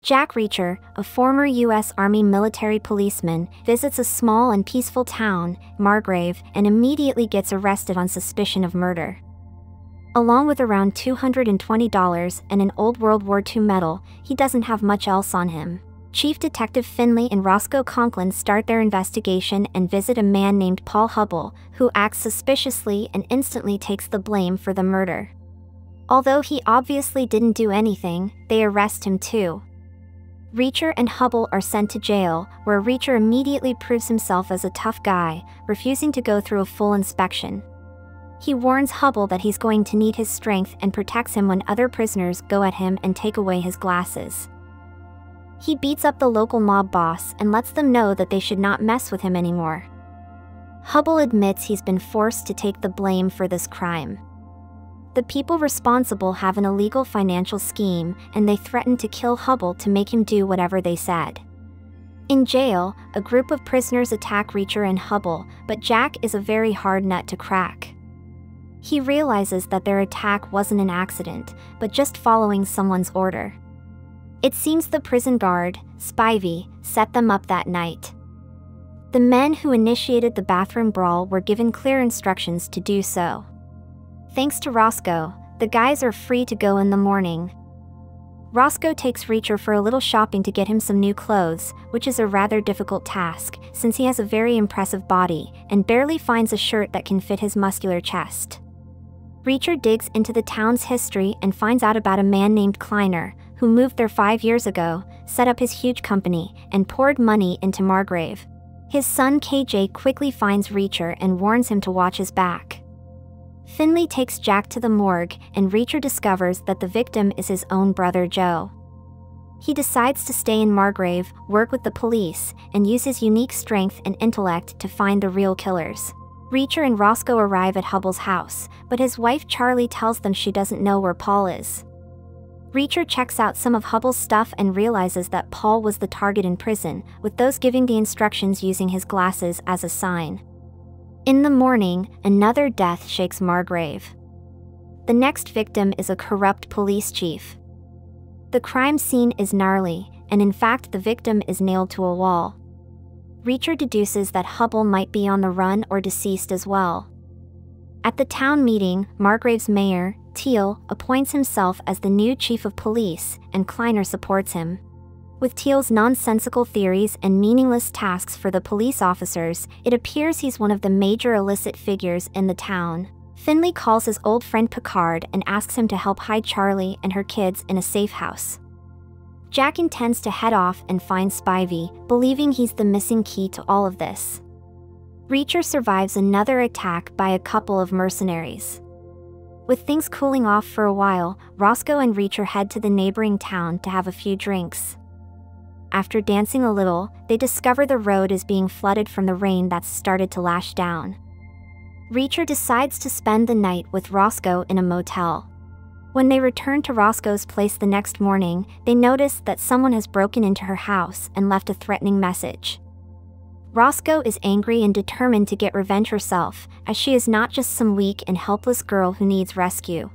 Jack Reacher, a former U.S. Army military policeman, visits a small and peaceful town, Margrave, and immediately gets arrested on suspicion of murder. Along with around $220 and an old World War II medal, he doesn't have much else on him. Chief Detective Finley and Roscoe Conklin start their investigation and visit a man named Paul Hubble, who acts suspiciously and instantly takes the blame for the murder. Although he obviously didn't do anything, they arrest him too. Reacher and Hubble are sent to jail, where Reacher immediately proves himself as a tough guy, refusing to go through a full inspection. He warns Hubble that he's going to need his strength and protects him when other prisoners go at him and take away his glasses. He beats up the local mob boss and lets them know that they should not mess with him anymore. Hubble admits he's been forced to take the blame for this crime. The people responsible have an illegal financial scheme, and they threaten to kill Hubble to make him do whatever they said. In jail, a group of prisoners attack Reacher and Hubble, but Jack is a very hard nut to crack. He realizes that their attack wasn't an accident, but just following someone's order. It seems the prison guard, Spivey, set them up that night. The men who initiated the bathroom brawl were given clear instructions to do so. Thanks to Roscoe, the guys are free to go in the morning. Roscoe takes Reacher for a little shopping to get him some new clothes, which is a rather difficult task, since he has a very impressive body, and barely finds a shirt that can fit his muscular chest. Reacher digs into the town's history and finds out about a man named Kleiner, who moved there 5 years ago, set up his huge company, and poured money into Margrave. His son KJ quickly finds Reacher and warns him to watch his back. Finley takes Jack to the morgue, and Reacher discovers that the victim is his own brother Joe. He decides to stay in Margrave, work with the police, and use his unique strength and intellect to find the real killers. Reacher and Roscoe arrive at Hubble's house, but his wife Charlie tells them she doesn't know where Paul is. Reacher checks out some of Hubble's stuff and realizes that Paul was the target in prison, with those giving the instructions using his glasses as a sign. In the morning, another death shakes Margrave. The next victim is a corrupt police chief. The crime scene is gnarly, and in fact the victim is nailed to a wall. Reacher deduces that Hubble might be on the run or deceased as well. At the town meeting, Margrave's mayor, Teal, appoints himself as the new chief of police, and Kleiner supports him. With Teal's nonsensical theories and meaningless tasks for the police officers, it appears he's one of the major illicit figures in the town. Finley calls his old friend Picard and asks him to help hide Charlie and her kids in a safe house. Jack intends to head off and find Spivey, believing he's the missing key to all of this. Reacher survives another attack by a couple of mercenaries. With things cooling off for a while, Roscoe and Reacher head to the neighboring town to have a few drinks. After dancing a little, they discover the road is being flooded from the rain that's started to lash down. Reacher decides to spend the night with Roscoe in a motel. When they return to Roscoe's place the next morning, they notice that someone has broken into her house and left a threatening message. Roscoe is angry and determined to get revenge herself, as she is not just some weak and helpless girl who needs rescue.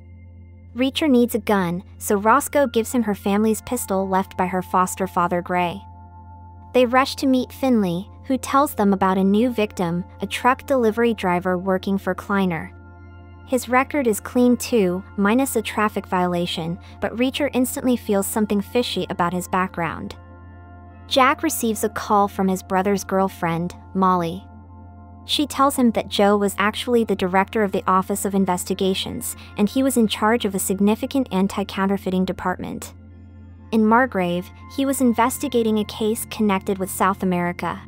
Reacher needs a gun, so Roscoe gives him her family's pistol left by her foster father Gray. They rush to meet Finley, who tells them about a new victim, a truck delivery driver working for Kleiner. His record is clean too, minus a traffic violation, but Reacher instantly feels something fishy about his background. Jack receives a call from his brother's girlfriend, Molly. She tells him that Joe was actually the director of the Office of Investigations, and he was in charge of a significant anti-counterfeiting department. In Margrave, he was investigating a case connected with South America.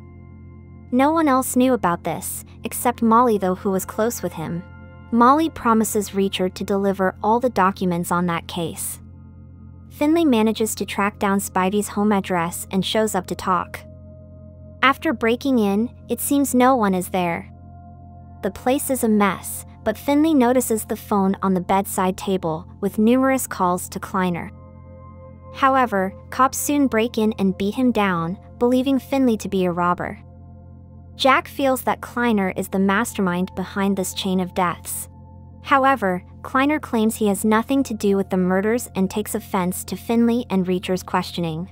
No one else knew about this, except Molly though, who was close with him. Molly promises Reacher to deliver all the documents on that case. Finley manages to track down Spivey's home address and shows up to talk. After breaking in, it seems no one is there. The place is a mess, but Finley notices the phone on the bedside table, with numerous calls to Kleiner. However, cops soon break in and beat him down, believing Finley to be a robber. Jack feels that Kleiner is the mastermind behind this chain of deaths. However, Kleiner claims he has nothing to do with the murders and takes offense to Finley and Reacher's questioning.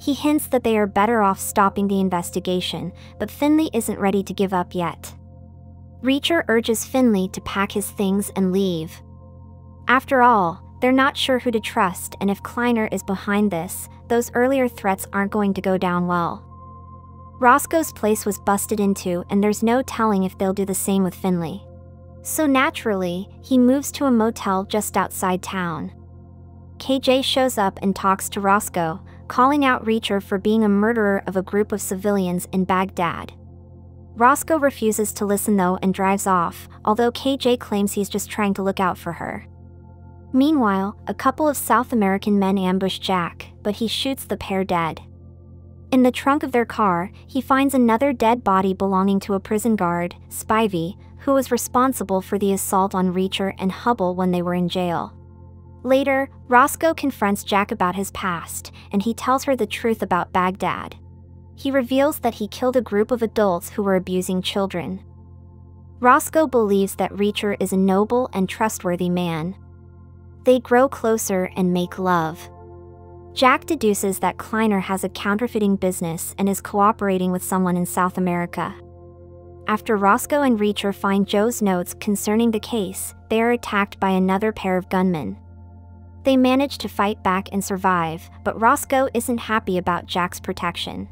He hints that they are better off stopping the investigation, but Finley isn't ready to give up yet. Reacher urges Finley to pack his things and leave. After all, they're not sure who to trust, and if Kleiner is behind this, those earlier threats aren't going to go down well. Roscoe's place was busted into, and there's no telling if they'll do the same with Finley. So naturally, he moves to a motel just outside town. KJ shows up and talks to Roscoe, calling out Reacher for being a murderer of a group of civilians in Baghdad. Roscoe refuses to listen though and drives off, although KJ claims he's just trying to look out for her. Meanwhile, a couple of South American men ambush Jack, but he shoots the pair dead. In the trunk of their car, he finds another dead body belonging to a prison guard, Spivey, who was responsible for the assault on Reacher and Hubble when they were in jail. Later, Roscoe confronts Jack about his past, and he tells her the truth about Baghdad. He reveals that he killed a group of adults who were abusing children. Roscoe believes that Reacher is a noble and trustworthy man. They grow closer and make love. Jack deduces that Kleiner has a counterfeiting business and is cooperating with someone in South America. After Roscoe and Reacher find Joe's notes concerning the case, they are attacked by another pair of gunmen. They manage to fight back and survive, but Roscoe isn't happy about Jack's protection.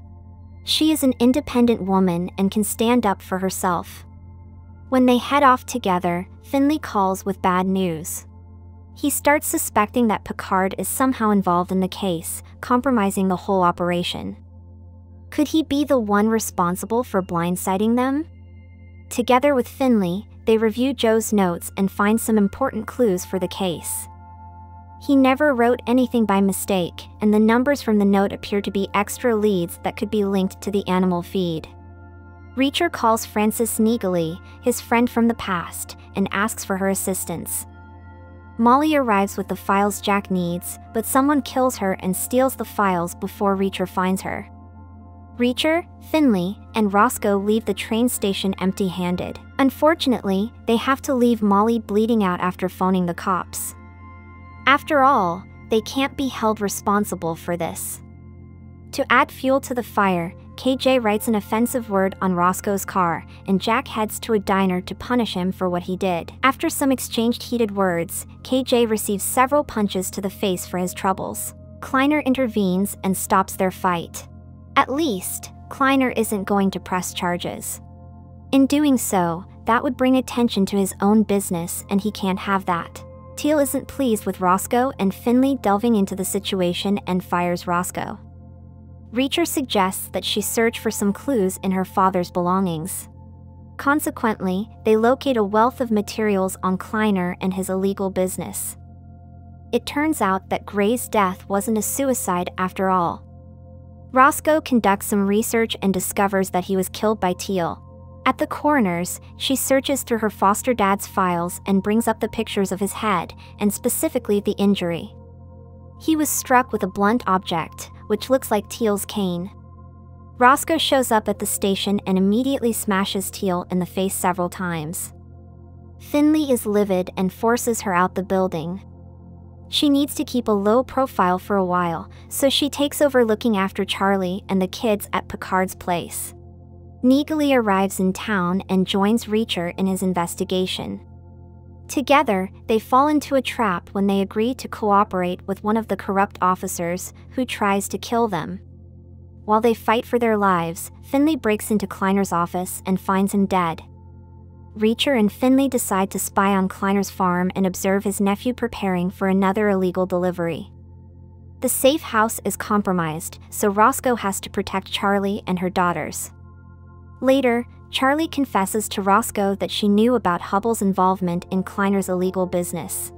She is an independent woman and can stand up for herself. When they head off together, Finley calls with bad news. He starts suspecting that Picard is somehow involved in the case, compromising the whole operation. Could he be the one responsible for blindsiding them? Together with Finley, they review Joe's notes and find some important clues for the case. He never wrote anything by mistake, and the numbers from the note appear to be extra leads that could be linked to the animal feed. Reacher calls Frances Neagley, his friend from the past, and asks for her assistance. Molly arrives with the files Jack needs, but someone kills her and steals the files before Reacher finds her. Reacher, Finley, and Roscoe leave the train station empty-handed. Unfortunately, they have to leave Molly bleeding out after phoning the cops. After all, they can't be held responsible for this. To add fuel to the fire, KJ writes an offensive word on Roscoe's car, and Jack heads to a diner to punish him for what he did. After some exchanged heated words, KJ receives several punches to the face for his troubles. Kleiner intervenes and stops their fight. At least, Kleiner isn't going to press charges. In doing so, that would bring attention to his own business, and he can't have that. Teal isn't pleased with Roscoe and Finley delving into the situation and fires Roscoe. Reacher suggests that she search for some clues in her father's belongings. Consequently, they locate a wealth of materials on Kleiner and his illegal business. It turns out that Gray's death wasn't a suicide after all. Roscoe conducts some research and discovers that he was killed by Teal. At the coroner's, she searches through her foster dad's files and brings up the pictures of his head, and specifically the injury. He was struck with a blunt object, which looks like Teal's cane. Roscoe shows up at the station and immediately smashes Teal in the face several times. Finley is livid and forces her out the building. She needs to keep a low profile for a while, so she takes over looking after Charlie and the kids at Picard's place. Neagley arrives in town and joins Reacher in his investigation. Together, they fall into a trap when they agree to cooperate with one of the corrupt officers, who tries to kill them. While they fight for their lives, Finley breaks into Kleiner's office and finds him dead. Reacher and Finley decide to spy on Kleiner's farm and observe his nephew preparing for another illegal delivery. The safe house is compromised, so Roscoe has to protect Charlie and her daughters. Later, Charlie confesses to Roscoe that she knew about Hubble's involvement in Kleiner's illegal business.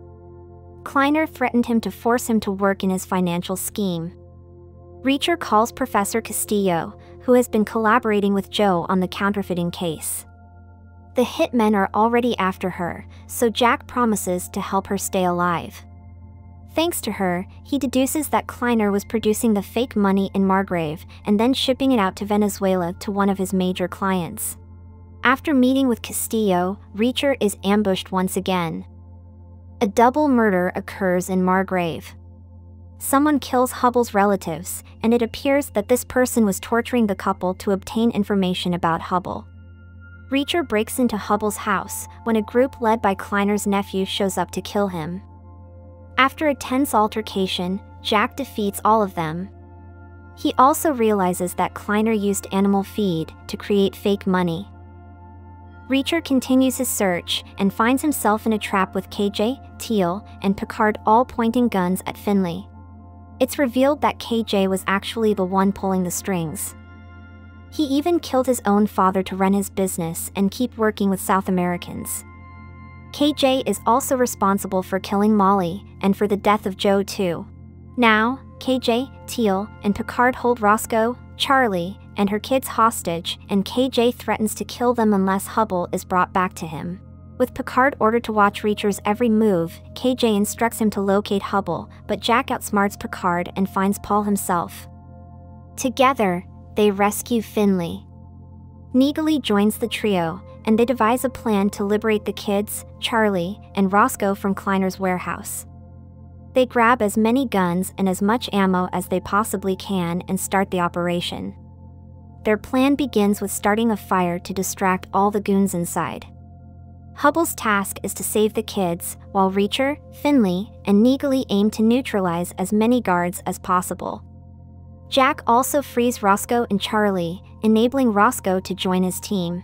Kleiner threatened him to force him to work in his financial scheme. Reacher calls Professor Castillo, who has been collaborating with Joe on the counterfeiting case. The hitmen are already after her, so Jack promises to help her stay alive. Thanks to her, he deduces that Kleiner was producing the fake money in Margrave and then shipping it out to Venezuela to one of his major clients. After meeting with Castillo, Reacher is ambushed once again. A double murder occurs in Margrave. someone kills Hubbell's relatives, and it appears that this person was torturing the couple to obtain information about Hubbell. Reacher breaks into Hubbell's house when a group led by Kleiner's nephew shows up to kill him. After a tense altercation, Jack defeats all of them. He also realizes that Kleiner used animal feed to create fake money. Reacher continues his search and finds himself in a trap with KJ, Teal, and Picard all pointing guns at Finley. It's revealed that KJ was actually the one pulling the strings. He even killed his own father to run his business and keep working with South Americans. KJ is also responsible for killing Molly and for the death of Joe too. Now, KJ, Teal, and Picard hold Roscoe, Charlie, and her kids hostage, and KJ threatens to kill them unless Hubbell is brought back to him. With Picard ordered to watch Reacher's every move, KJ instructs him to locate Hubbell, but Jack outsmarts Picard and finds Paul himself. Together, they rescue Finley. Neagley joins the trio, and they devise a plan to liberate the kids, Charlie, and Roscoe from Kleiner's warehouse. They grab as many guns and as much ammo as they possibly can and start the operation. Their plan begins with starting a fire to distract all the goons inside. Hubbell's task is to save the kids, while Reacher, Finley, and Neagley aim to neutralize as many guards as possible. Jack also frees Roscoe and Charlie, enabling Roscoe to join his team.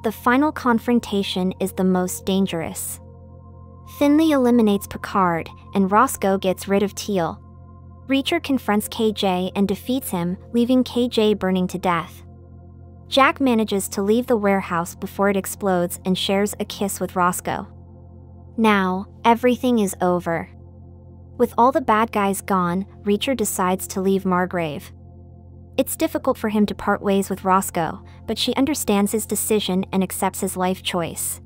The final confrontation is the most dangerous. Finley eliminates Picard, and Roscoe gets rid of Teal. Reacher confronts KJ and defeats him, leaving KJ burning to death. Jack manages to leave the warehouse before it explodes and shares a kiss with Roscoe. Now, everything is over. With all the bad guys gone, Reacher decides to leave Margrave. It's difficult for him to part ways with Roscoe, but she understands his decision and accepts his life choice.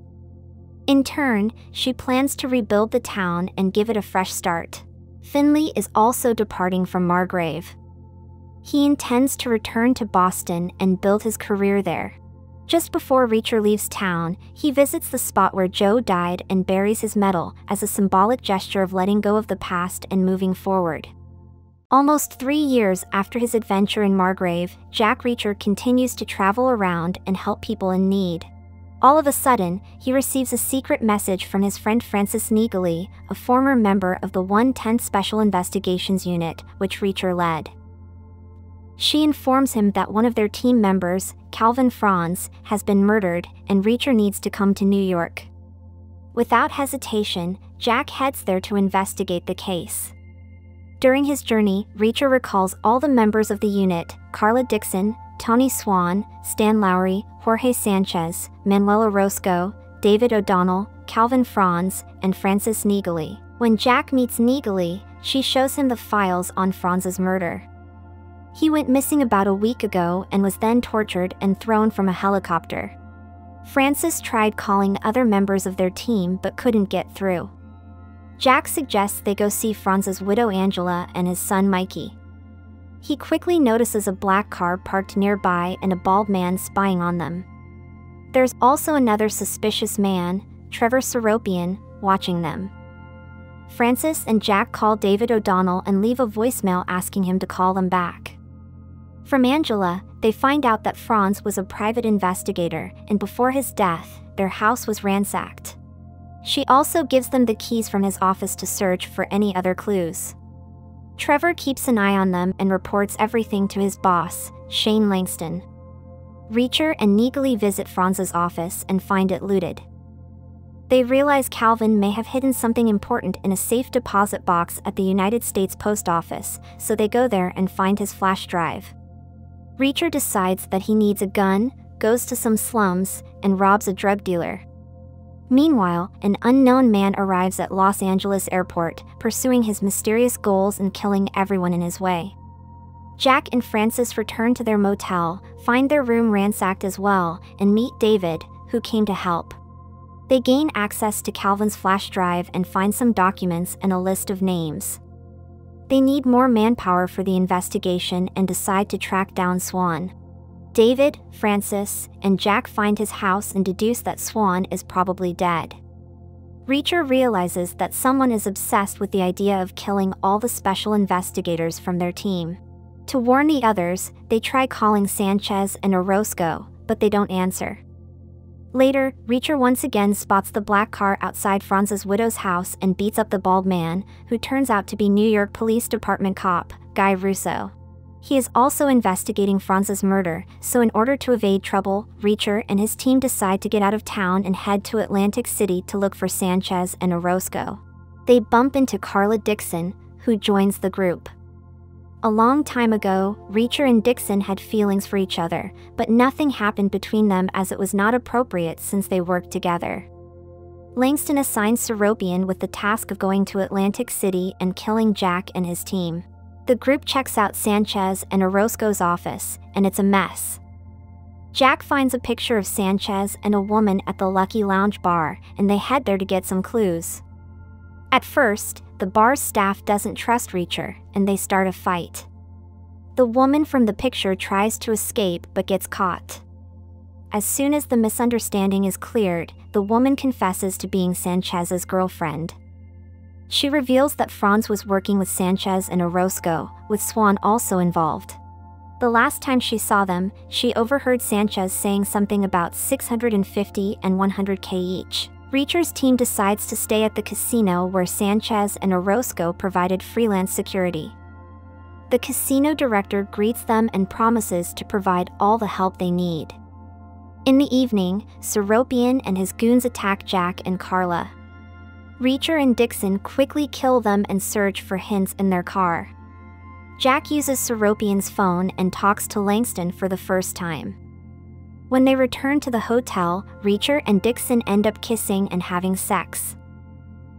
In turn, she plans to rebuild the town and give it a fresh start. Finley is also departing from Margrave. He intends to return to Boston and build his career there. Just before Reacher leaves town, he visits the spot where Joe died and buries his medal as a symbolic gesture of letting go of the past and moving forward. Almost 3 years after his adventure in Margrave, Jack Reacher continues to travel around and help people in need. All of a sudden, he receives a secret message from his friend Francis Neagley, a former member of the 110th Special Investigations Unit, which Reacher led. She informs him that one of their team members, Calvin Franz, has been murdered, and Reacher needs to come to New York. Without hesitation, Jack heads there to investigate the case. During his journey, Reacher recalls all the members of the unit: Carla Dixon, Tony Swan, Stan Lowry, Jorge Sanchez, Manuel Orozco, David O'Donnell, Calvin Franz, and Francis Neagley. When Jack meets Neagley, she shows him the files on Franz's murder. He went missing about a week ago and was then tortured and thrown from a helicopter. Francis tried calling other members of their team but couldn't get through. Jack suggests they go see Franz's widow Angela and his son Mikey. He quickly notices a black car parked nearby and a bald man spying on them. There's also another suspicious man, Trevor Seropian, watching them. Francis and Jack call David O'Donnell and leave a voicemail asking him to call them back. From Angela, they find out that Franz was a private investigator, and before his death, their house was ransacked. She also gives them the keys from his office to search for any other clues. Trevor keeps an eye on them and reports everything to his boss, Shane Langston. Reacher and Neagley visit Franz's office and find it looted. They realize Calvin may have hidden something important in a safe deposit box at the United States Post Office, so they go there and find his flash drive. Reacher decides that he needs a gun, goes to some slums, and robs a drug dealer. Meanwhile, an unknown man arrives at Los Angeles Airport, pursuing his mysterious goals and killing everyone in his way. Jack and Francis return to their motel, find their room ransacked as well, and meet David, who came to help. They gain access to Calvin's flash drive and find some documents and a list of names. They need more manpower for the investigation and decide to track down Swan. David, Francis, and Jack find his house and deduce that Swan is probably dead. Reacher realizes that someone is obsessed with the idea of killing all the special investigators from their team. To warn the others, they try calling Sanchez and Orozco, but they don't answer. Later, Reacher once again spots the black car outside Franz's widow's house and beats up the bald man, who turns out to be New York Police Department cop, Guy Russo. He is also investigating Franz's murder, so in order to evade trouble, Reacher and his team decide to get out of town and head to Atlantic City to look for Sanchez and Orozco. They bump into Carla Dixon, who joins the group. A long time ago, Reacher and Dixon had feelings for each other, but nothing happened between them as it was not appropriate since they worked together. Langston assigns Seropian with the task of going to Atlantic City and killing Jack and his team. The group checks out Sanchez and Orozco's office, and it's a mess. Jack finds a picture of Sanchez and a woman at the Lucky Lounge bar, and they head there to get some clues. At first, the bar's staff doesn't trust Reacher, and they start a fight. The woman from the picture tries to escape but gets caught. As soon as the misunderstanding is cleared, the woman confesses to being Sanchez's girlfriend. She reveals that Franz was working with Sanchez and Orozco, with Swan also involved. The last time she saw them, she overheard Sanchez saying something about $650 and $100K each. Reacher's team decides to stay at the casino where Sanchez and Orozco provided freelance security. The casino director greets them and promises to provide all the help they need. In the evening, Seropian and his goons attack Jack and Carla. Reacher and Dixon quickly kill them and search for hints in their car. Jack uses Seropian's phone and talks to Langston for the first time. When they return to the hotel, Reacher and Dixon end up kissing and having sex.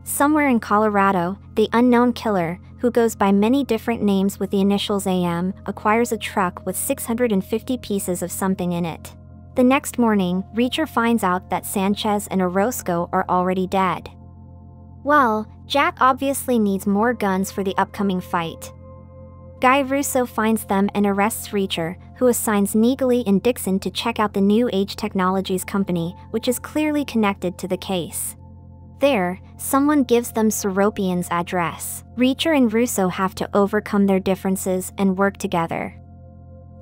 Somewhere in Colorado, the unknown killer, who goes by many different names with the initials AM, acquires a truck with 650 pieces of something in it. The next morning, Reacher finds out that Sanchez and Orozco are already dead. Well, Jack obviously needs more guns for the upcoming fight. Guy Russo finds them and arrests Reacher, who assigns Neagley and Dixon to check out the New Age Technologies company, which is clearly connected to the case. There, someone gives them Seropian's address. Reacher and Russo have to overcome their differences and work together.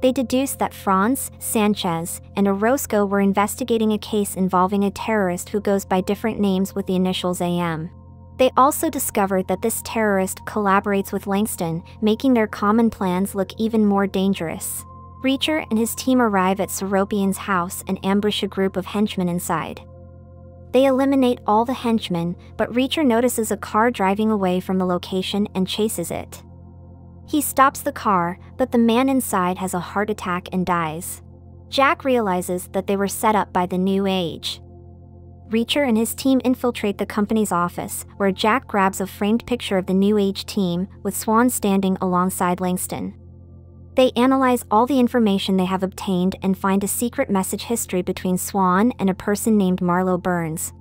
They deduce that Franz, Sanchez, and Orozco were investigating a case involving a terrorist who goes by different names with the initials AM. They also discovered that this terrorist collaborates with Langston, making their common plans look even more dangerous. Reacher and his team arrive at Seropian's house and ambush a group of henchmen inside. They eliminate all the henchmen, but Reacher notices a car driving away from the location and chases it. He stops the car, but the man inside has a heart attack and dies. Jack realizes that they were set up by the New Age. Reacher and his team infiltrate the company's office, where Jack grabs a framed picture of the New Age team, with Swan standing alongside Langston. They analyze all the information they have obtained and find a secret message history between Swan and a person named Marlo Burns.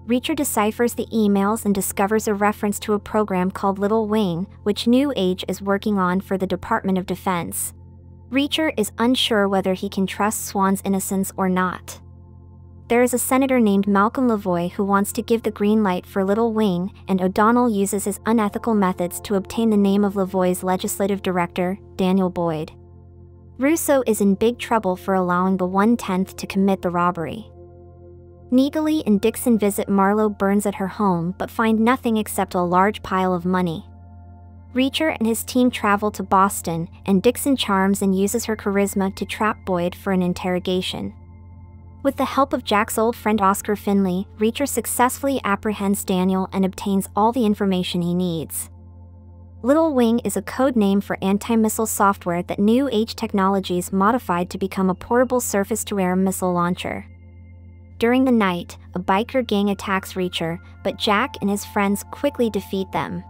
Reacher deciphers the emails and discovers a reference to a program called Little Wing, which New Age is working on for the Department of Defense. Reacher is unsure whether he can trust Swan's innocence or not. There is a senator named Malcolm Lavoie who wants to give the green light for Little Wing, and O'Donnell uses his unethical methods to obtain the name of Lavoie's legislative director, Daniel Boyd. Russo is in big trouble for allowing the 1/10th to commit the robbery. Neagley and Dixon visit Marlo Burns at her home but find nothing except a large pile of money. Reacher and his team travel to Boston, and Dixon charms and uses her charisma to trap Boyd for an interrogation. With the help of Jack's old friend Oscar Finley, Reacher successfully apprehends Daniel and obtains all the information he needs. Little Wing is a code name for anti-missile software that New Age Technologies modified to become a portable surface-to-air missile launcher. During the night, a biker gang attacks Reacher, but Jack and his friends quickly defeat them.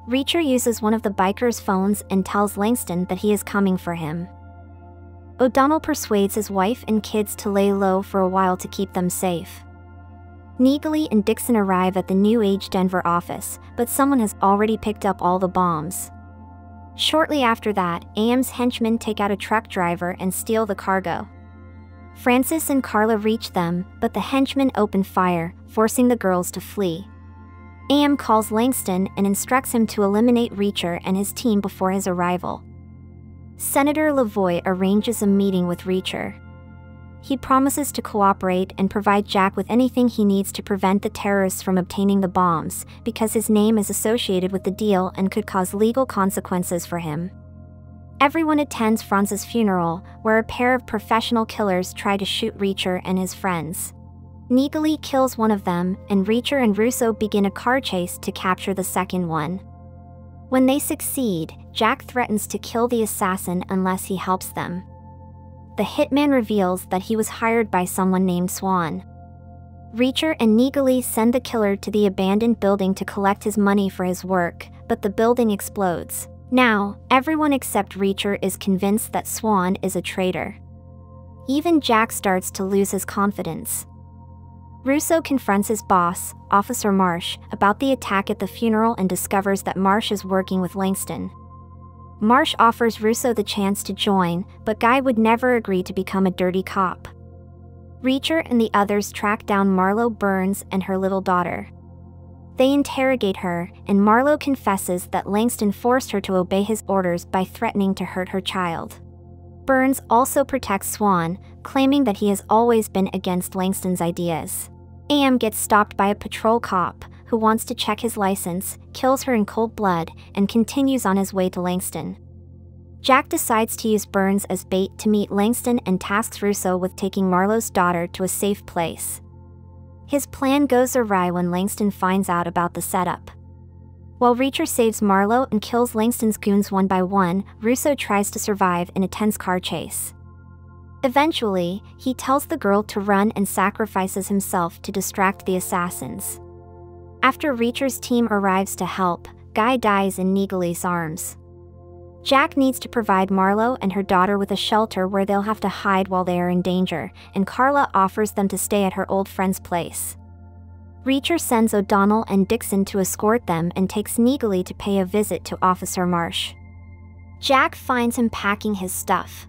Reacher uses one of the bikers' phones and tells Langston that he is coming for him. O'Donnell persuades his wife and kids to lay low for a while to keep them safe. Neagley and Dixon arrive at the New Age Denver office, but someone has already picked up all the bombs. Shortly after that, AM's henchmen take out a truck driver and steal the cargo. Francis and Carla reach them, but the henchmen open fire, forcing the girls to flee. AM calls Langston and instructs him to eliminate Reacher and his team before his arrival. Senator Lavoie arranges a meeting with Reacher. He promises to cooperate and provide Jack with anything he needs to prevent the terrorists from obtaining the bombs, because his name is associated with the deal and could cause legal consequences for him. Everyone attends Franz's funeral, where a pair of professional killers try to shoot Reacher and his friends. Neagley kills one of them, and Reacher and Russo begin a car chase to capture the second one. When they succeed, Jack threatens to kill the assassin unless he helps them. The hitman reveals that he was hired by someone named Swan. Reacher and Neagley send the killer to the abandoned building to collect his money for his work, but the building explodes. Now, everyone except Reacher is convinced that Swan is a traitor. Even Jack starts to lose his confidence. Russo confronts his boss, Officer Marsh, about the attack at the funeral and discovers that Marsh is working with Langston. Marsh offers Russo the chance to join, but Guy would never agree to become a dirty cop. Reacher and the others track down Marlo Burns and her little daughter. They interrogate her, and Marlo confesses that Langston forced her to obey his orders by threatening to hurt her child. Burns also protects Swan, claiming that he has always been against Langston's ideas. AM gets stopped by a patrol cop, who wants to check his license, kills her in cold blood, and continues on his way to Langston. Jack decides to use Burns as bait to meet Langston and tasks Russo with taking Marlo's daughter to a safe place. His plan goes awry when Langston finds out about the setup. While Reacher saves Marlo and kills Langston's goons one by one, Russo tries to survive in a tense car chase. Eventually, he tells the girl to run and sacrifices himself to distract the assassins. After Reacher's team arrives to help, Guy dies in Neagley's arms. Jack needs to provide Marlo and her daughter with a shelter where they'll have to hide while they are in danger, and Carla offers them to stay at her old friend's place. Reacher sends O'Donnell and Dixon to escort them and takes Neagley to pay a visit to Officer Marsh. Jack finds him packing his stuff.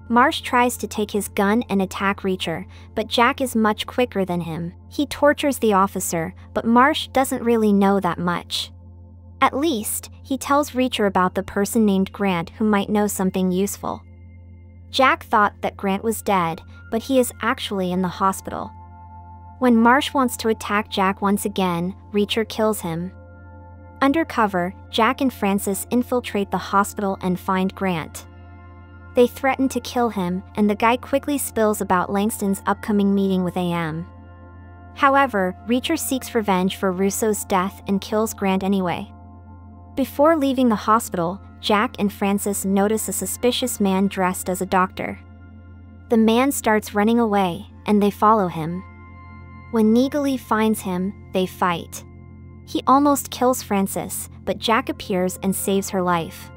Marsh tries to take his gun and attack Reacher, but Jack is much quicker than him. He tortures the officer, but Marsh doesn't really know that much. At least, he tells Reacher about the person named Grant who might know something useful. Jack thought that Grant was dead, but he is actually in the hospital. When Marsh wants to attack Jack once again, Reacher kills him. Undercover, Jack and Francis infiltrate the hospital and find Grant. They threaten to kill him, and the guy quickly spills about Langston's upcoming meeting with AM. However, Reacher seeks revenge for Russo's death and kills Grant anyway. Before leaving the hospital, Jack and Francis notice a suspicious man dressed as a doctor. The man starts running away, and they follow him. When Neagley finds him, they fight. He almost kills Francis, but Jack appears and saves her life.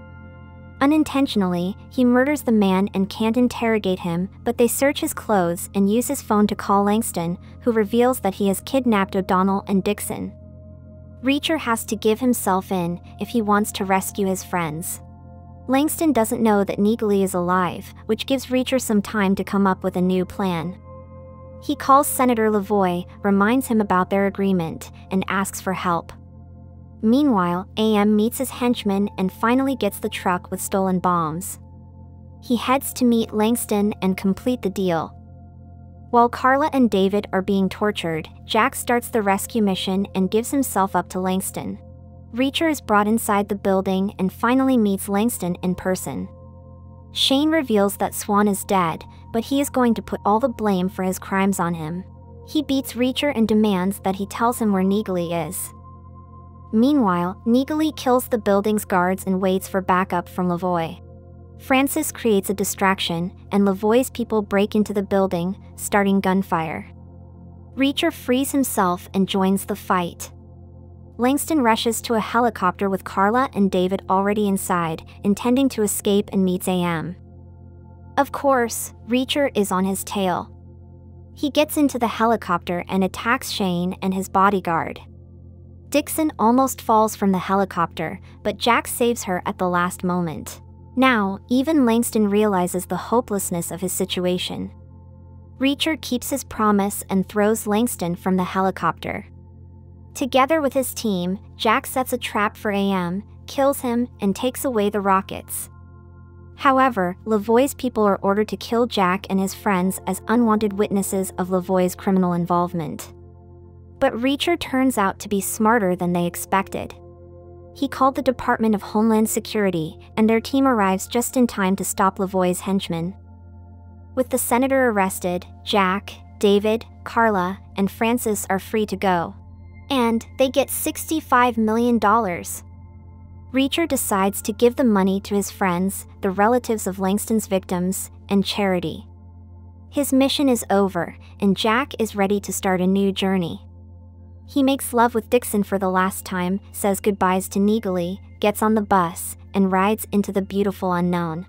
Unintentionally, he murders the man and can't interrogate him, but they search his clothes and use his phone to call Langston, who reveals that he has kidnapped O'Donnell and Dixon. Reacher has to give himself in if he wants to rescue his friends. Langston doesn't know that Neagley is alive, which gives Reacher some time to come up with a new plan. He calls Senator Lavoie, reminds him about their agreement, and asks for help. Meanwhile, AM meets his henchmen and finally gets the truck with stolen bombs. He heads to meet Langston and complete the deal. While Carla and David are being tortured, Jack starts the rescue mission and gives himself up to Langston. Reacher is brought inside the building and finally meets Langston in person. Shane reveals that Swan is dead, but he is going to put all the blame for his crimes on him. He beats Reacher and demands that he tells him where Neagley is. Meanwhile, Neagley kills the building's guards and waits for backup from Lavoie. Francis creates a distraction, and Lavoie's people break into the building, starting gunfire. Reacher frees himself and joins the fight. Langston rushes to a helicopter with Carla and David already inside, intending to escape, and meets AM. Of course, Reacher is on his tail. He gets into the helicopter and attacks Shane and his bodyguard. Dixon almost falls from the helicopter, but Jack saves her at the last moment. Now, even Langston realizes the hopelessness of his situation. Reacher keeps his promise and throws Langston from the helicopter. Together with his team, Jack sets a trap for AM, kills him, and takes away the rockets. However, Lavoie's people are ordered to kill Jack and his friends as unwanted witnesses of Lavoie's criminal involvement. But Reacher turns out to be smarter than they expected. He called the Department of Homeland Security, and their team arrives just in time to stop Lavoie's henchmen. With the senator arrested, Jack, David, Carla, and Francis are free to go. And they get $65 million. Reacher decides to give the money to his friends, the relatives of Langston's victims, and charity. His mission is over, and Jack is ready to start a new journey. He makes love with Dixon for the last time, says goodbyes to Neagley, gets on the bus, and rides into the beautiful unknown.